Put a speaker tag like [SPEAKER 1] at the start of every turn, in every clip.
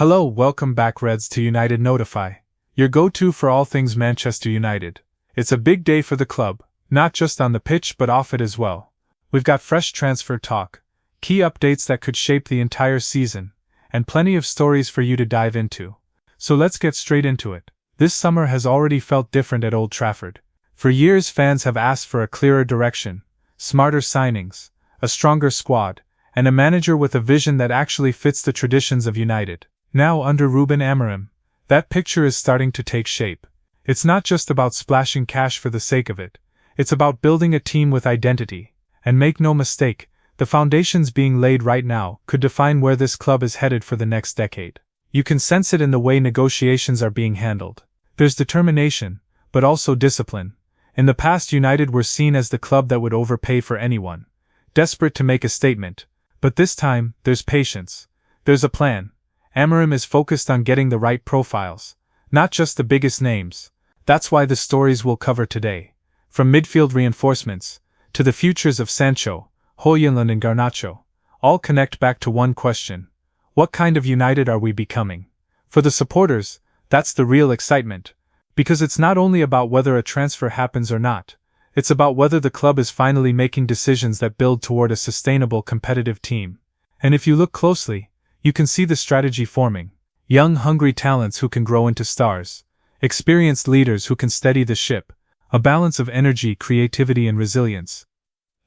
[SPEAKER 1] Hello, welcome back Reds to United Notify, your go-to for all things Manchester United. It's a big day for the club, not just on the pitch but off it as well. We've got fresh transfer talk, key updates that could shape the entire season, and plenty of stories for you to dive into. So let's get straight into it. This summer has already felt different at Old Trafford. For years fans have asked for a clearer direction, smarter signings, a stronger squad, and a manager with a vision that actually fits the traditions of United. Now under Rúben Amorim, that picture is starting to take shape. It's not just about splashing cash for the sake of it, it's about building a team with identity. And make no mistake, the foundations being laid right now could define where this club is headed for the next decade. You can sense it in the way negotiations are being handled. There's determination, but also discipline. In the past, United were seen as the club that would overpay for anyone, desperate to make a statement. But this time, there's patience. There's a plan. Amorim is focused on getting the right profiles, not just the biggest names. That's why the stories we'll cover today, from midfield reinforcements to the futures of Sancho, Hojlund and Garnacho, all connect back to one question: what kind of United are we becoming? For the supporters, that's the real excitement, because it's not only about whether a transfer happens or not, it's about whether the club is finally making decisions that build toward a sustainable competitive team. And if you look closely, you can see the strategy forming. Young, hungry talents who can grow into stars, experienced leaders who can steady the ship, a balance of energy, creativity and resilience.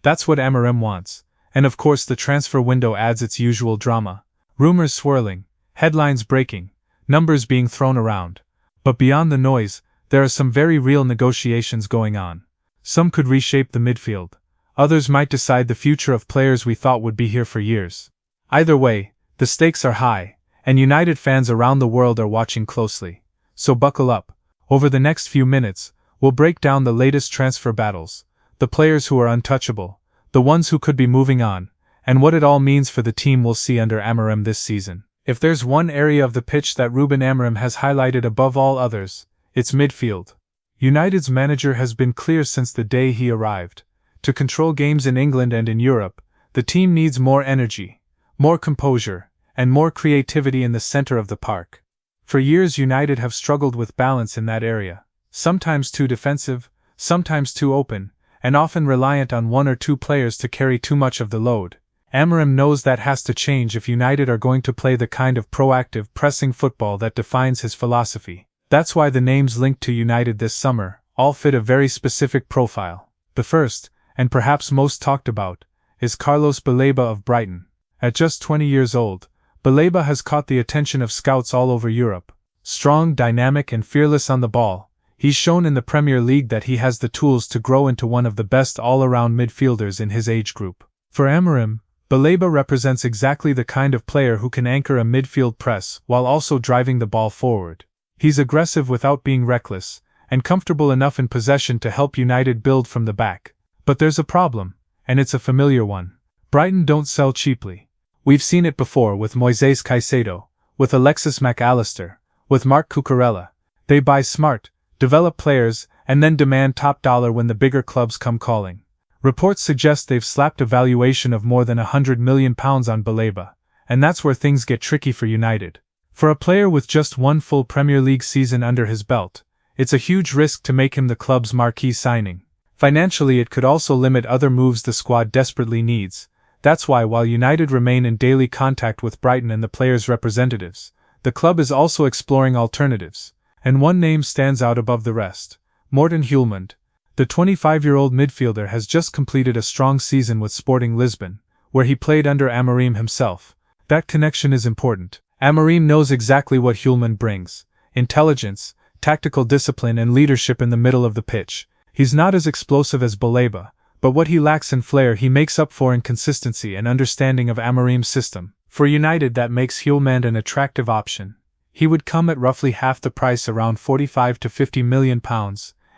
[SPEAKER 1] That's what Amorim wants, and of course the transfer window adds its usual drama. Rumors swirling, headlines breaking, numbers being thrown around. But beyond the noise, there are some very real negotiations going on. Some could reshape the midfield, others might decide the future of players we thought would be here for years. Either way, the stakes are high, and United fans around the world are watching closely. So buckle up. Over the next few minutes, we'll break down the latest transfer battles, the players who are untouchable, the ones who could be moving on, and what it all means for the team we'll see under Amorim this season. If there's one area of the pitch that Rúben Amorim has highlighted above all others, it's midfield. United's manager has been clear since the day he arrived. To control games in England and in Europe, the team needs more energy, more composure, and more creativity in the center of the park. For years United have struggled with balance in that area, sometimes too defensive, sometimes too open, and often reliant on one or two players to carry too much of the load. Amorim knows that has to change if United are going to play the kind of proactive, pressing football that defines his philosophy. That's why the names linked to United this summer all fit a very specific profile. The first, and perhaps most talked about, is Carlos Baleba of Brighton. At just 20 years old, Baleba has caught the attention of scouts all over Europe. Strong, dynamic and fearless on the ball, he's shown in the Premier League that he has the tools to grow into one of the best all-around midfielders in his age group. For Amorim, Baleba represents exactly the kind of player who can anchor a midfield press while also driving the ball forward. He's aggressive without being reckless, and comfortable enough in possession to help United build from the back. But there's a problem, and it's a familiar one. Brighton don't sell cheaply. We've seen it before with Moises Caicedo, with Alexis Mac Allister, with Marc Cucurella. They buy smart, develop players, and then demand top dollar when the bigger clubs come calling. Reports suggest they've slapped a valuation of more than £100 million on Baleba, and that's where things get tricky for United. For a player with just one full Premier League season under his belt, it's a huge risk to make him the club's marquee signing. Financially, it could also limit other moves the squad desperately needs. That's why, while United remain in daily contact with Brighton and the players' representatives, the club is also exploring alternatives. And one name stands out above the rest: Morten Hjulmand. The 25-year-old midfielder has just completed a strong season with Sporting Lisbon, where he played under Amorim himself. That connection is important. Amorim knows exactly what Hjulmand brings: intelligence, tactical discipline and leadership in the middle of the pitch. He's not as explosive as Baleba, but what he lacks in flair he makes up for in consistency and understanding of Amorim's system. For United, that makes Hjulmand an attractive option. He would come at roughly half the price, around £45 to £50 million,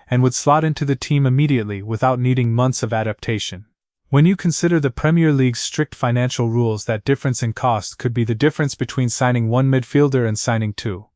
[SPEAKER 1] and would slot into the team immediately without needing months of adaptation. When you consider the Premier League's strict financial rules, that difference in cost could be the difference between signing one midfielder and signing two.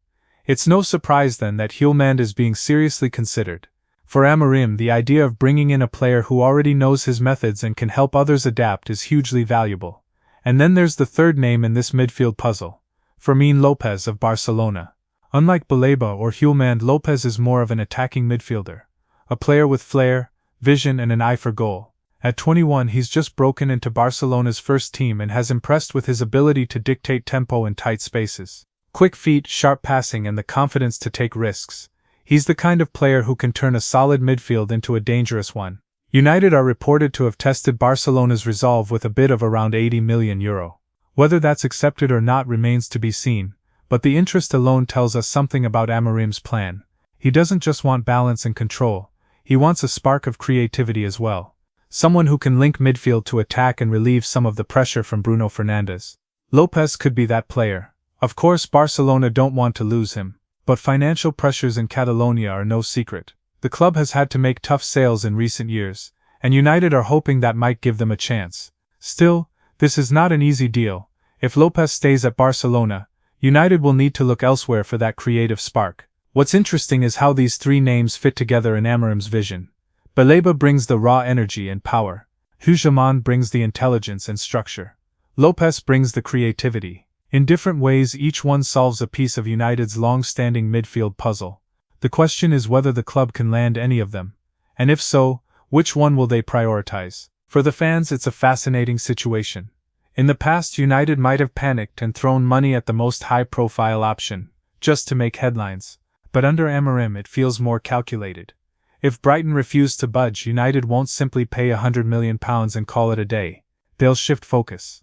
[SPEAKER 1] It's no surprise then that Hjulmand is being seriously considered. For Amorim, the idea of bringing in a player who already knows his methods and can help others adapt is hugely valuable. And then there's the third name in this midfield puzzle: Fermín López of Barcelona. Unlike Baleba or Hjulmand, López is more of an attacking midfielder, a player with flair, vision and an eye for goal. At 21 he's just broken into Barcelona's first team and has impressed with his ability to dictate tempo in tight spaces. Quick feet, sharp passing and the confidence to take risks. He's the kind of player who can turn a solid midfield into a dangerous one. United are reported to have tested Barcelona's resolve with a bid of around €80 million. Whether that's accepted or not remains to be seen, but the interest alone tells us something about Amorim's plan. He doesn't just want balance and control, he wants a spark of creativity as well. Someone who can link midfield to attack and relieve some of the pressure from Bruno Fernandes. López could be that player. Of course Barcelona don't want to lose him, but financial pressures in Catalonia are no secret. The club has had to make tough sales in recent years, and United are hoping that might give them a chance. Still, this is not an easy deal. If López stays at Barcelona, United will need to look elsewhere for that creative spark. What's interesting is how these three names fit together in Amorim's vision. Baleba brings the raw energy and power. Hjulmand brings the intelligence and structure. López brings the creativity. In different ways, each one solves a piece of United's long-standing midfield puzzle. The question is whether the club can land any of them, and if so, which one will they prioritize? For the fans, it's a fascinating situation. In the past, United might have panicked and thrown money at the most high-profile option, just to make headlines. But under Amorim, it feels more calculated. If Brighton refuse to budge, United won't simply pay £100 million and call it a day. They'll shift focus.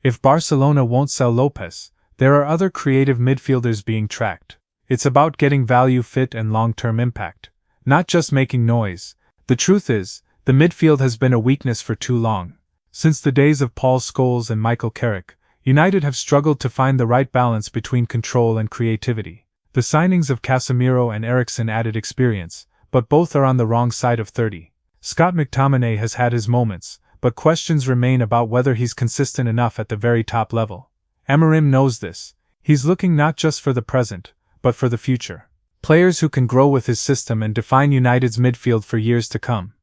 [SPEAKER 1] If Barcelona won't sell López, there are other creative midfielders being tracked. It's about getting value, fit and long-term impact, not just making noise. The truth is, the midfield has been a weakness for too long. Since the days of Paul Scholes and Michael Carrick, United have struggled to find the right balance between control and creativity. The signings of Casemiro and Eriksen added experience, but both are on the wrong side of 30. Scott McTominay has had his moments, but questions remain about whether he's consistent enough at the very top level. Amorim knows this. He's looking not just for the present, but for the future. Players who can grow with his system and define United's midfield for years to come.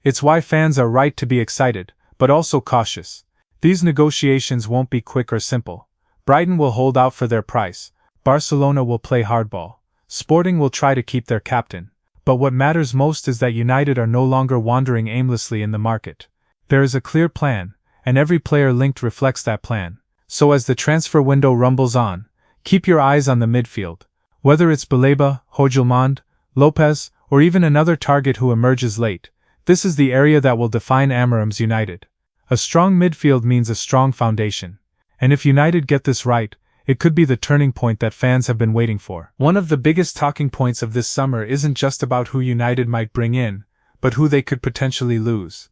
[SPEAKER 1] It's why fans are right to be excited, but also cautious. These negotiations won't be quick or simple. Brighton will hold out for their price. Barcelona will play hardball. Sporting will try to keep their captain. But what matters most is that United are no longer wandering aimlessly in the market. There is a clear plan, and every player linked reflects that plan. So as the transfer window rumbles on, keep your eyes on the midfield. Whether it's Baleba, Hojlund, López, or even another target who emerges late, this is the area that will define Amorim's United. A strong midfield means a strong foundation. And if United get this right, it could be the turning point that fans have been waiting for. One of the biggest talking points of this summer isn't just about who United might bring in, but who they could potentially lose.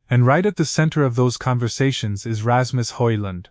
[SPEAKER 1] And right at the center of those conversations is Rasmus Højlund.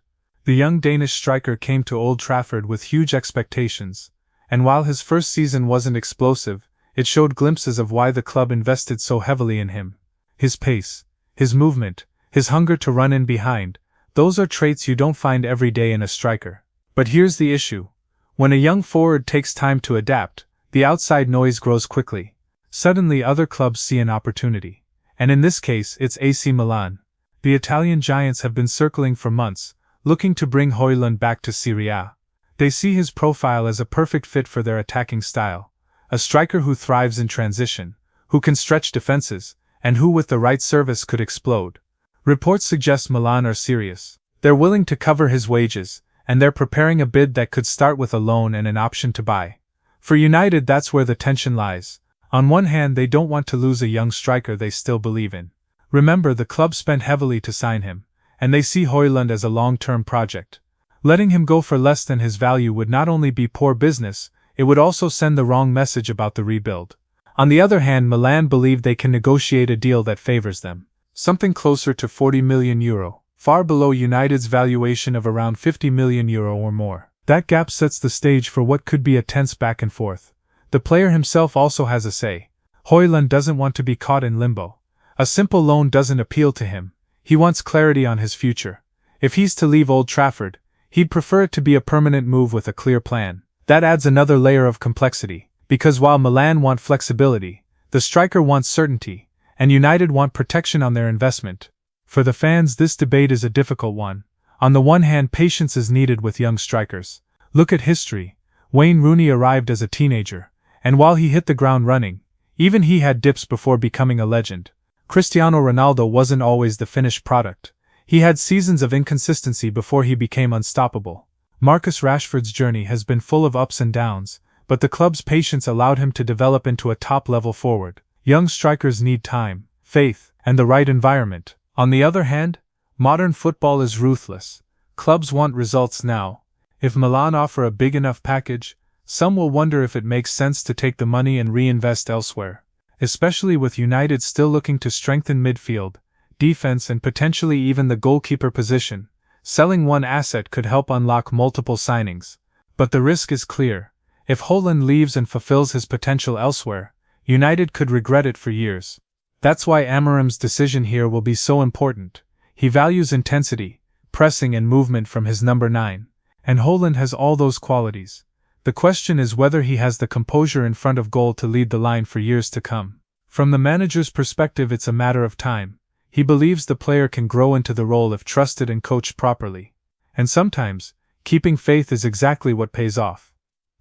[SPEAKER 1] The young Danish striker came to Old Trafford with huge expectations, and while his first season wasn't explosive, it showed glimpses of why the club invested so heavily in him. His pace, his movement, his hunger to run in behind, those are traits you don't find every day in a striker. But here's the issue. When a young forward takes time to adapt, the outside noise grows quickly. Suddenly other clubs see an opportunity. And in this case, it's AC Milan. The Italian giants have been circling for months, looking to bring Højlund back to Serie A. They see his profile as a perfect fit for their attacking style. A striker who thrives in transition, who can stretch defenses, and who with the right service could explode. Reports suggest Milan are serious. They're willing to cover his wages, and they're preparing a bid that could start with a loan and an option to buy. For United, that's where the tension lies. On one hand, they don't want to lose a young striker they still believe in. Remember, the club spent heavily to sign him, and they see Højlund as a long-term project. Letting him go for less than his value would not only be poor business, it would also send the wrong message about the rebuild. On the other hand, Milan believe they can negotiate a deal that favors them. Something closer to €40 million, far below United's valuation of around €50 million or more. That gap sets the stage for what could be a tense back and forth. The player himself also has a say. Højlund doesn't want to be caught in limbo. A simple loan doesn't appeal to him. He wants clarity on his future. If he's to leave Old Trafford, he'd prefer it to be a permanent move with a clear plan. That adds another layer of complexity, because while Milan want flexibility, the striker wants certainty, and United want protection on their investment. For the fans, this debate is a difficult one. On the one hand, patience is needed with young strikers. Look at history. Wayne Rooney arrived as a teenager, and while he hit the ground running, even he had dips before becoming a legend. Cristiano Ronaldo wasn't always the finished product. He had seasons of inconsistency before he became unstoppable. Marcus Rashford's journey has been full of ups and downs, but the club's patience allowed him to develop into a top-level forward. Young strikers need time, faith, and the right environment. On the other hand, modern football is ruthless. Clubs want results now. If Milan offer a big enough package, some will wonder if it makes sense to take the money and reinvest elsewhere. Especially with United still looking to strengthen midfield, defense, and potentially even the goalkeeper position. Selling one asset could help unlock multiple signings. But the risk is clear. If Hojlund leaves and fulfills his potential elsewhere, United could regret it for years. That's why Amorim's decision here will be so important. He values intensity, pressing, and movement from his number 9. And Hojlund has all those qualities. The question is whether he has the composure in front of goal to lead the line for years to come. From the manager's perspective, it's a matter of time. He believes the player can grow into the role if trusted and coached properly. And sometimes, keeping faith is exactly what pays off.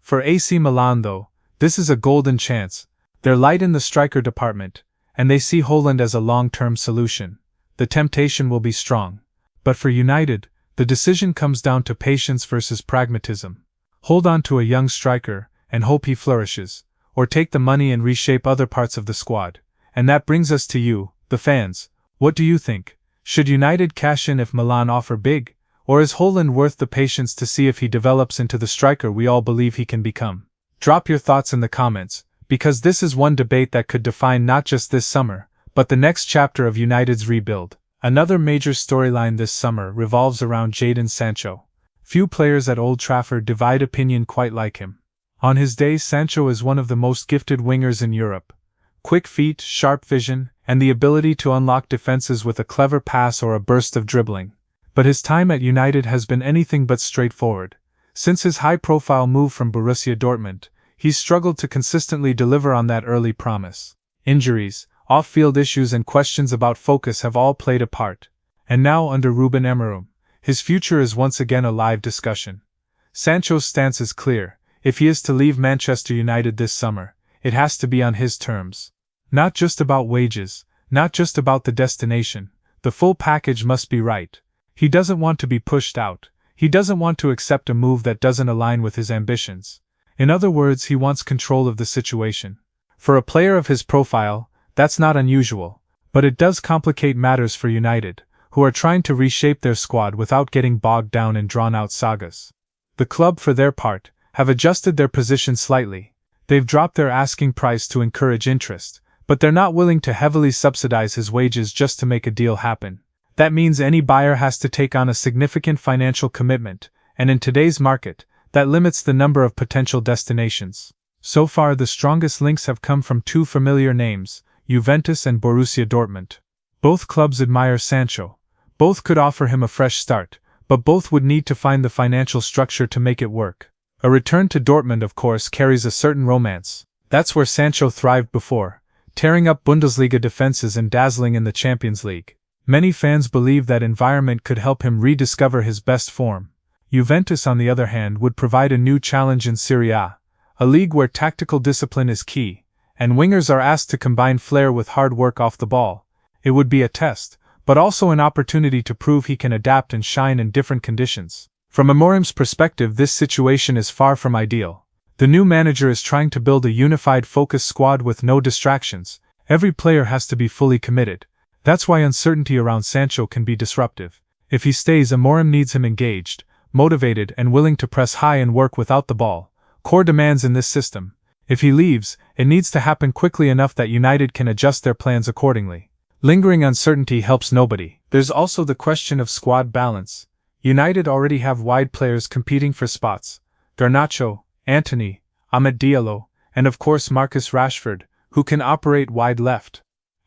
[SPEAKER 1] For AC Milan, though, this is a golden chance. They're light in the striker department, and they see Hojlund as a long-term solution. The temptation will be strong. But for United, the decision comes down to patience versus pragmatism. Hold on to a young striker and hope he flourishes, or take the money and reshape other parts of the squad. And that brings us to you, the fans. What do you think? Should United cash in if Milan offer big, or is Hojlund worth the patience to see if he develops into the striker we all believe he can become? Drop your thoughts in the comments, because this is one debate that could define not just this summer, but the next chapter of United's rebuild. Another major storyline this summer revolves around Jadon Sancho. Few players at Old Trafford divide opinion quite like him. On his day, Sancho is one of the most gifted wingers in Europe. Quick feet, sharp vision, and the ability to unlock defenses with a clever pass or a burst of dribbling. But his time at United has been anything but straightforward. Since his high-profile move from Borussia Dortmund, he's struggled to consistently deliver on that early promise. Injuries, off-field issues, and questions about focus have all played a part. And now, under Rúben Amorim, his future is once again a live discussion. Sancho's stance is clear. If he is to leave Manchester United this summer, it has to be on his terms. Not just about wages, not just about the destination. The full package must be right. He doesn't want to be pushed out. He doesn't want to accept a move that doesn't align with his ambitions. In other words, he wants control of the situation. For a player of his profile, that's not unusual, but it does complicate matters for United, who are trying to reshape their squad without getting bogged down in drawn-out sagas. The club, for their part, have adjusted their position slightly. They've dropped their asking price to encourage interest, but they're not willing to heavily subsidize his wages just to make a deal happen. That means any buyer has to take on a significant financial commitment, and in today's market, that limits the number of potential destinations. So far, the strongest links have come from two familiar names, Juventus and Borussia Dortmund. Both clubs admire Sancho. Both could offer him a fresh start, but both would need to find the financial structure to make it work. A return to Dortmund, of course, carries a certain romance. That's where Sancho thrived before, tearing up Bundesliga defenses and dazzling in the Champions League. Many fans believe that environment could help him rediscover his best form. Juventus, on the other hand, would provide a new challenge in Serie A, a league where tactical discipline is key, and wingers are asked to combine flair with hard work off the ball. It would be a test, but also an opportunity to prove he can adapt and shine in different conditions. From Amorim's perspective, this situation is far from ideal. The new manager is trying to build a unified, focused squad with no distractions. Every player has to be fully committed. That's why uncertainty around Sancho can be disruptive. If he stays, Amorim needs him engaged, motivated, and willing to press high and work without the ball. Core demands in this system. If he leaves, it needs to happen quickly enough that United can adjust their plans accordingly. Lingering uncertainty helps nobody. There's also the question of squad balance. United already have wide players competing for spots: Garnacho, Antony, Amad Diallo, and of course Marcus Rashford, who can operate wide left.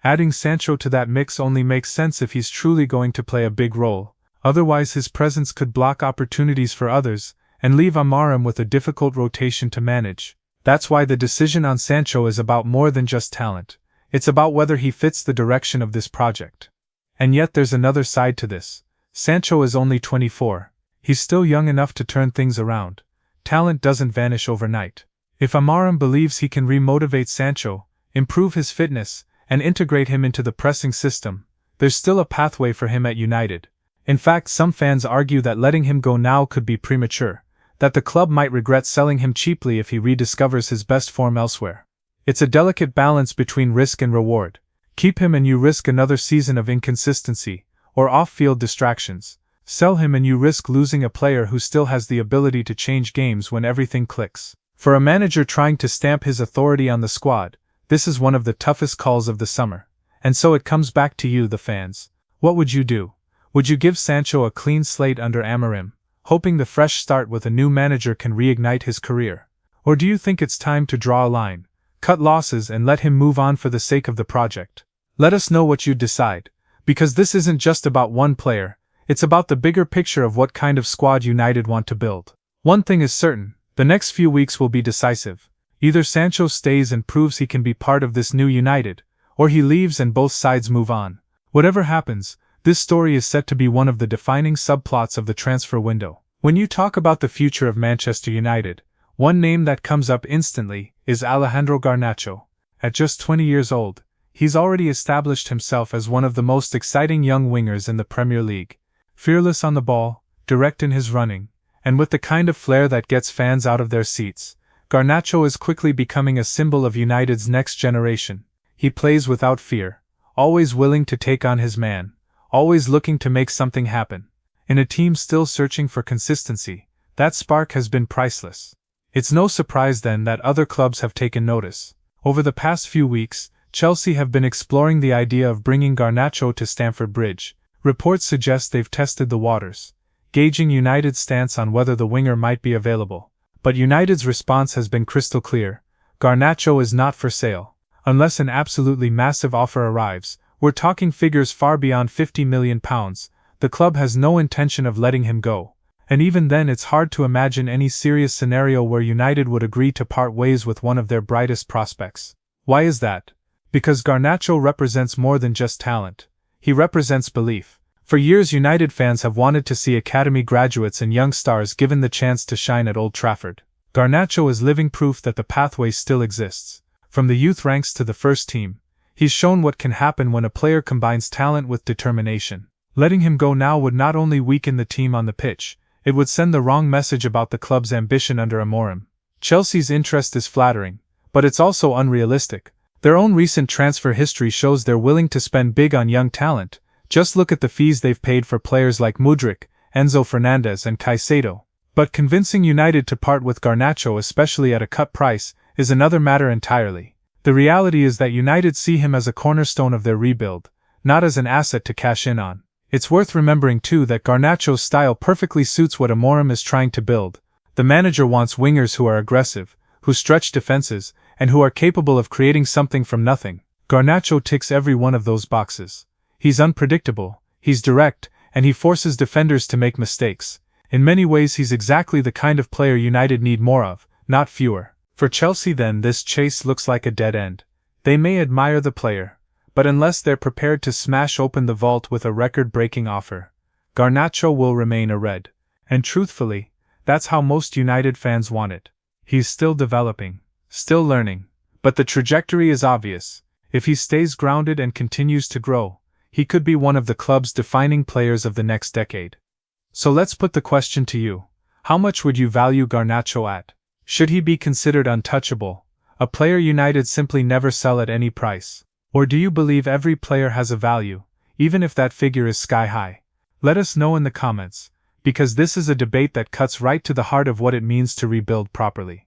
[SPEAKER 1] Adding Sancho to that mix only makes sense if he's truly going to play a big role. Otherwise, his presence could block opportunities for others and leave Amorim with a difficult rotation to manage. That's why the decision on Sancho is about more than just talent. It's about whether he fits the direction of this project. And yet there's another side to this. Sancho is only 24. He's still young enough to turn things around. talent doesn't vanish overnight. If Amorim believes he can re-motivate Sancho, improve his fitness, and integrate him into the pressing system, there's still a pathway for him at United. In fact, some fans argue that letting him go now could be premature, that the club might regret selling him cheaply if he rediscovers his best form elsewhere. It's a delicate balance between risk and reward. Keep him and you risk another season of inconsistency, or off-field distractions. Sell him and you risk losing a player who still has the ability to change games when everything clicks. For a manager trying to stamp his authority on the squad, this is one of the toughest calls of the summer. And so it comes back to you, the fans. What would you do? Would you give Sancho a clean slate under Amorim, hoping the fresh start with a new manager can reignite his career? Or do you think it's time to draw a line, cut losses and let him move on for the sake of the project? Let us know what you decide, because this isn't just about one player, it's about the bigger picture of what kind of squad United want to build. One thing is certain, the next few weeks will be decisive. Either Sancho stays and proves he can be part of this new United, or he leaves and both sides move on. Whatever happens, this story is set to be one of the defining subplots of the transfer window. When you talk about the future of Manchester United, one name that comes up instantly is Alejandro Garnacho. At just 20 years old, he's already established himself as one of the most exciting young wingers in the Premier League. Fearless on the ball, direct in his running, and with the kind of flair that gets fans out of their seats, Garnacho is quickly becoming a symbol of United's next generation. He plays without fear, always willing to take on his man, always looking to make something happen. In a team still searching for consistency, that spark has been priceless. It's no surprise then that other clubs have taken notice. Over the past few weeks, Chelsea have been exploring the idea of bringing Garnacho to Stamford Bridge. Reports suggest they've tested the waters, gauging United's stance on whether the winger might be available. But United's response has been crystal clear. Garnacho is not for sale. Unless an absolutely massive offer arrives, we're talking figures far beyond £50 million, the club has no intention of letting him go. And even then it's hard to imagine any serious scenario where United would agree to part ways with one of their brightest prospects. Why is that? Because Garnacho represents more than just talent. He represents belief. For years United fans have wanted to see academy graduates and young stars given the chance to shine at Old Trafford. Garnacho is living proof that the pathway still exists. From the youth ranks to the first team, he's shown what can happen when a player combines talent with determination. Letting him go now would not only weaken the team on the pitch, it would send the wrong message about the club's ambition under Amorim. Chelsea's interest is flattering, but it's also unrealistic. Their own recent transfer history shows they're willing to spend big on young talent. Just look at the fees they've paid for players like Mudryk, Enzo Fernandez and Caicedo. But convincing United to part with Garnacho, especially at a cut price, is another matter entirely. The reality is that United see him as a cornerstone of their rebuild, not as an asset to cash in on. It's worth remembering too that Garnacho's style perfectly suits what Amorim is trying to build. The manager wants wingers who are aggressive, who stretch defenses, and who are capable of creating something from nothing. Garnacho ticks every one of those boxes. He's unpredictable, he's direct, and he forces defenders to make mistakes. In many ways he's exactly the kind of player United need more of, not fewer. For Chelsea then this chase looks like a dead end. They may admire the player, but unless they're prepared to smash open the vault with a record-breaking offer, Garnacho will remain a red. And truthfully, that's how most United fans want it. He's still developing, still learning, but the trajectory is obvious. If he stays grounded and continues to grow, he could be one of the club's defining players of the next decade. So let's put the question to you. How much would you value Garnacho at? Should he be considered untouchable, a player United simply never sell at any price? Or do you believe every player has a value, even if that figure is sky high? Let us know in the comments, because this is a debate that cuts right to the heart of what it means to rebuild properly.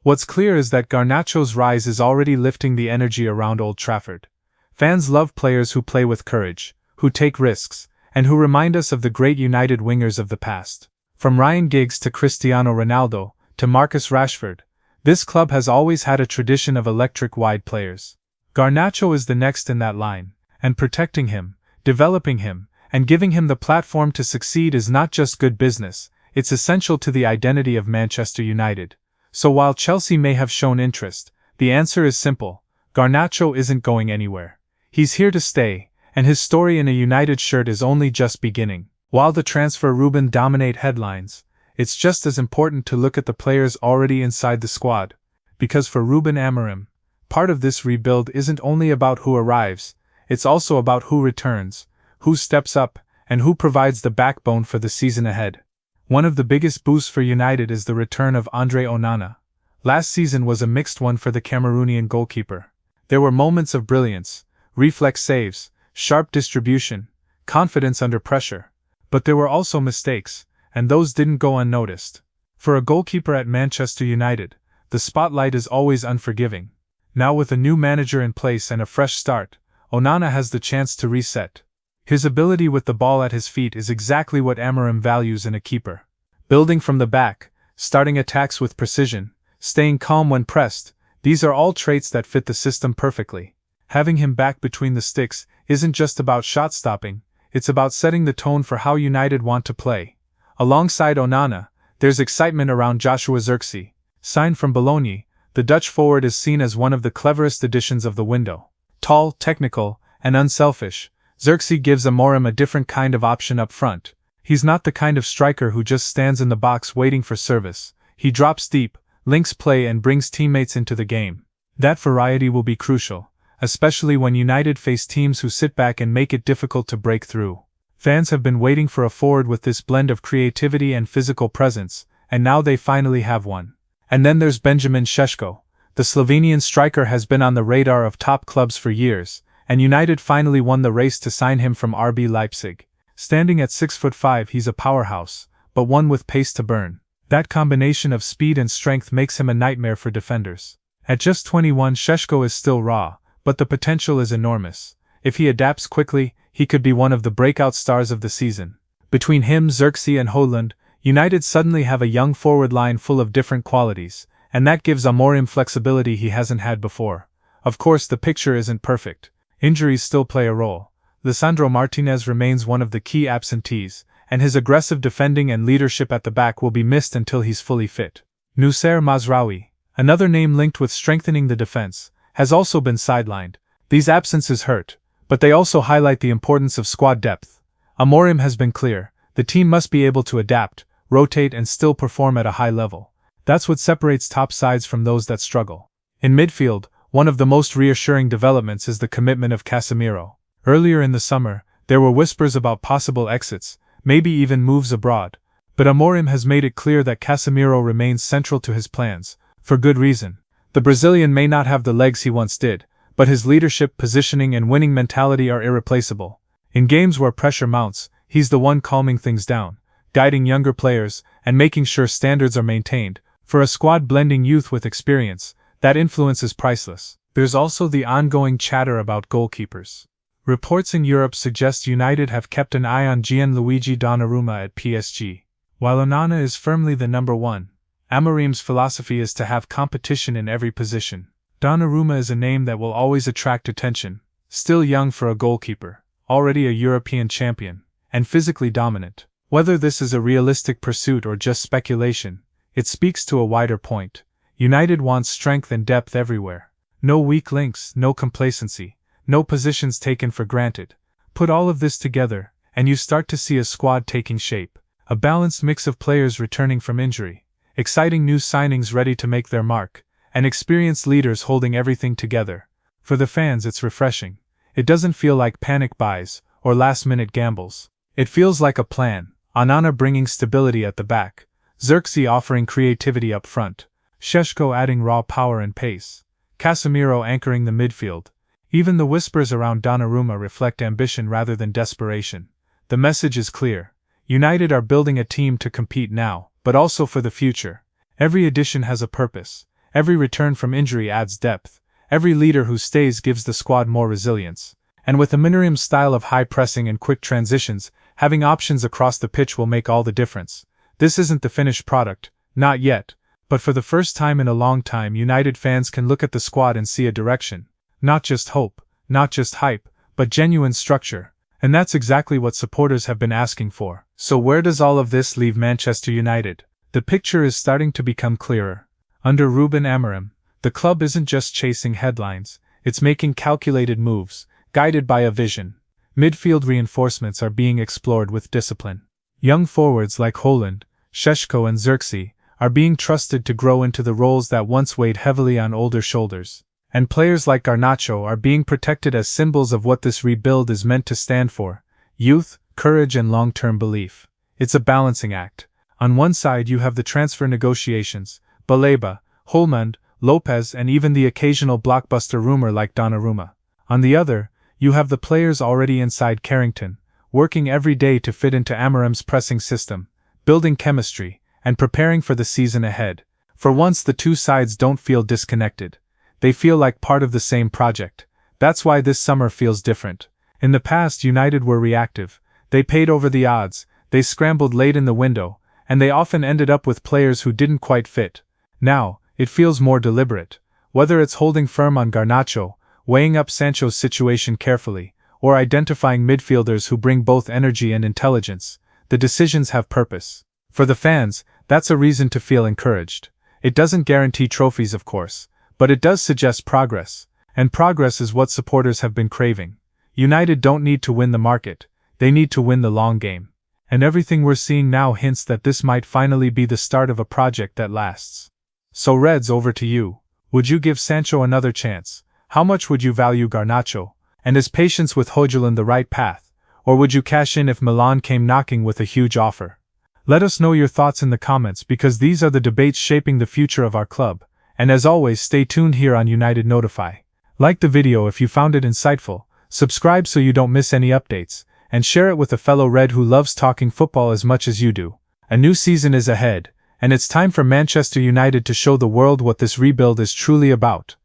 [SPEAKER 1] What's clear is that Garnacho's rise is already lifting the energy around Old Trafford. Fans love players who play with courage, who take risks, and who remind us of the great United wingers of the past. From Ryan Giggs to Cristiano Ronaldo, to Marcus Rashford, this club has always had a tradition of electric wide players. Garnacho is the next in that line, and protecting him, developing him, and giving him the platform to succeed is not just good business, it's essential to the identity of Manchester United. So while Chelsea may have shown interest, the answer is simple: Garnacho isn't going anywhere. He's here to stay, and his story in a United shirt is only just beginning. While the transfer Rúben dominate headlines, it's just as important to look at the players already inside the squad. Because for Rúben Amorim, part of this rebuild isn't only about who arrives, it's also about who returns, who steps up, and who provides the backbone for the season ahead. One of the biggest boosts for United is the return of Andre Onana. Last season was a mixed one for the Cameroonian goalkeeper. There were moments of brilliance, reflex saves, sharp distribution, confidence under pressure. But there were also mistakes, and those didn't go unnoticed. For a goalkeeper at Manchester United, the spotlight is always unforgiving. Now with a new manager in place and a fresh start, Onana has the chance to reset. His ability with the ball at his feet is exactly what Amorim values in a keeper. Building from the back, starting attacks with precision, staying calm when pressed, these are all traits that fit the system perfectly. Having him back between the sticks isn't just about shot stopping, it's about setting the tone for how United want to play. Alongside Onana, there's excitement around Joshua Zirkzee. Signed from Bologna, the Dutch forward is seen as one of the cleverest additions of the window. Tall, technical, and unselfish, Zirkzee gives Amorim a different kind of option up front. He's not the kind of striker who just stands in the box waiting for service. He drops deep, links play and brings teammates into the game. That variety will be crucial, especially when United face teams who sit back and make it difficult to break through. Fans have been waiting for a forward with this blend of creativity and physical presence, and now they finally have one. And then there's Benjamin Šeško. The Slovenian striker has been on the radar of top clubs for years, and United finally won the race to sign him from RB Leipzig. Standing at 6'5", he's a powerhouse, but one with pace to burn. That combination of speed and strength makes him a nightmare for defenders. At just 21, Šeško is still raw, but the potential is enormous. If he adapts quickly, he could be one of the breakout stars of the season. Between him, Zirkzee and Hojlund, United suddenly have a young forward line full of different qualities, and that gives Amorim flexibility he hasn't had before. Of course, the picture isn't perfect. Injuries still play a role. Lisandro Martinez remains one of the key absentees, and his aggressive defending and leadership at the back will be missed until he's fully fit. Noussair Mazraoui, another name linked with strengthening the defense, has also been sidelined. These absences hurt, but they also highlight the importance of squad depth. Amorim has been clear, the team must be able to adapt, rotate and still perform at a high level. That's what separates top sides from those that struggle. In midfield, one of the most reassuring developments is the commitment of Casemiro. Earlier in the summer, there were whispers about possible exits, maybe even moves abroad, but Amorim has made it clear that Casemiro remains central to his plans, for good reason. The Brazilian may not have the legs he once did, but his leadership, positioning and winning mentality are irreplaceable. In games where pressure mounts, he's the one calming things down, guiding younger players, and making sure standards are maintained. For a squad blending youth with experience, that influence is priceless. There's also the ongoing chatter about goalkeepers. Reports in Europe suggest United have kept an eye on Gianluigi Donnarumma at PSG. While Onana is firmly the number one, Amorim's philosophy is to have competition in every position. Donnarumma is a name that will always attract attention, still young for a goalkeeper, already a European champion, and physically dominant. Whether this is a realistic pursuit or just speculation, it speaks to a wider point. United wants strength and depth everywhere. No weak links, no complacency, no positions taken for granted. Put all of this together, and you start to see a squad taking shape. A balanced mix of players returning from injury, exciting new signings ready to make their mark, and experienced leaders holding everything together. For the fans, it's refreshing. It doesn't feel like panic buys or last-minute gambles. It feels like a plan. Onana bringing stability at the back, Zirkzee offering creativity up front, Šeško adding raw power and pace, Casemiro anchoring the midfield. Even the whispers around Donnarumma reflect ambition rather than desperation. The message is clear. United are building a team to compete now, but also for the future. Every addition has a purpose. Every return from injury adds depth. Every leader who stays gives the squad more resilience. And with Amorim's style of high pressing and quick transitions, having options across the pitch will make all the difference. This isn't the finished product, not yet, but for the first time in a long time United fans can look at the squad and see a direction. Not just hope, not just hype, but genuine structure. And that's exactly what supporters have been asking for. So where does all of this leave Manchester United? The picture is starting to become clearer. Under Rúben Amorim, the club isn't just chasing headlines, it's making calculated moves, guided by a vision. Midfield reinforcements are being explored with discipline. Young forwards like Hojlund, Šeško and Xerxes, are being trusted to grow into the roles that once weighed heavily on older shoulders. And players like Garnacho are being protected as symbols of what this rebuild is meant to stand for: youth, courage and long-term belief. It's a balancing act. On one side you have the transfer negotiations, Baleba, Hjulmand, López and even the occasional blockbuster rumor like Donnarumma. On the other, you have the players already inside Carrington, working every day to fit into Amorim's pressing system, building chemistry, and preparing for the season ahead. For once the two sides don't feel disconnected. They feel like part of the same project. That's why this summer feels different. In the past, United were reactive. They paid over the odds, they scrambled late in the window, and they often ended up with players who didn't quite fit. Now, it feels more deliberate. Whether it's holding firm on Garnacho, weighing up Sancho's situation carefully, or identifying midfielders who bring both energy and intelligence, the decisions have purpose. For the fans, that's a reason to feel encouraged. It doesn't guarantee trophies, of course, but it does suggest progress, and progress is what supporters have been craving. United don't need to win the market, they need to win the long game. And everything we're seeing now hints that this might finally be the start of a project that lasts. So Reds, over to you. Would you give Sancho another chance? How much would you value Garnacho? And is patience with Hojlund the right path? Or would you cash in if Milan came knocking with a huge offer? Let us know your thoughts in the comments, because these are the debates shaping the future of our club. And as always, stay tuned here on United Notify. Like the video if you found it insightful, subscribe so you don't miss any updates, and share it with a fellow Red who loves talking football as much as you do. A new season is ahead, and it's time for Manchester United to show the world what this rebuild is truly about.